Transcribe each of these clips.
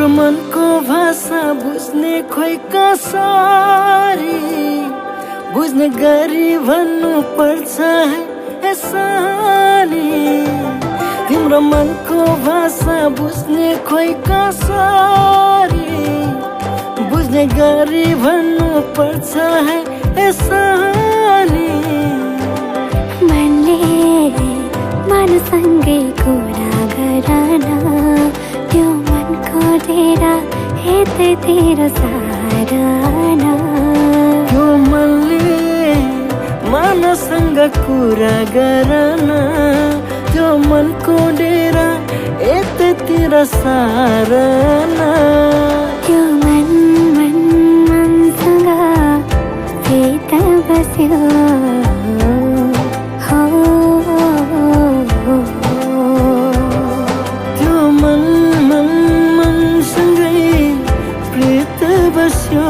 मनको भाषा बुझ्ने खोइ कसरी, बुझ्ने गरी भन्नु पर्छ है यसरी। तिम्रो मनको भाषा बुझ्ने खोइ कसरी, बुझ्ने गरी भन्नु पर्छ है यसरी। मनले मनसँगै कुरा गरन, त्यो मनको डेरा यतैतिर सारन। त्यो मनले मनसँग कुरा गरन, त्यो मनको डेरा यतैतिर सारन। त्यो मनसँग फेत बस्यो हो। त्यो मनसँगै प्रीत बस्यो।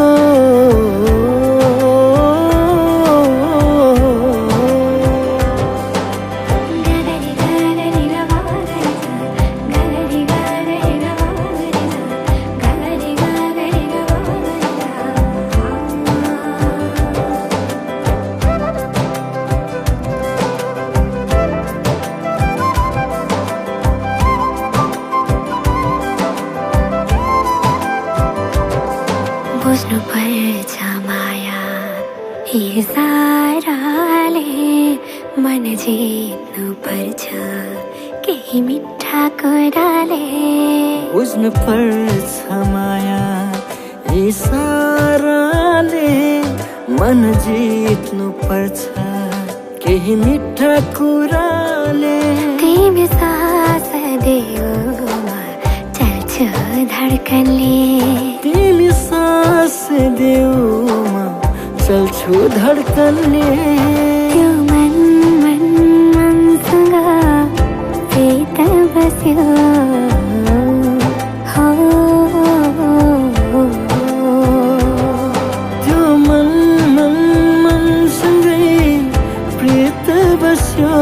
बुझ्नु पर्छ माया इसाराले, मन जित्नु पर्छ केही मिठा कुराले। बुझ्नु पर्छ माया इसाराले, मन जित्नु पर्छ केही मिठा कुराले। तिमी सास देउमा चल्छ धड्कनले, तिमी सास देउमा चल्छु धड्कनले। त्यो मनसँग फेत बस्यो हो। त्यो मनसँगै प्रीत बस्यो।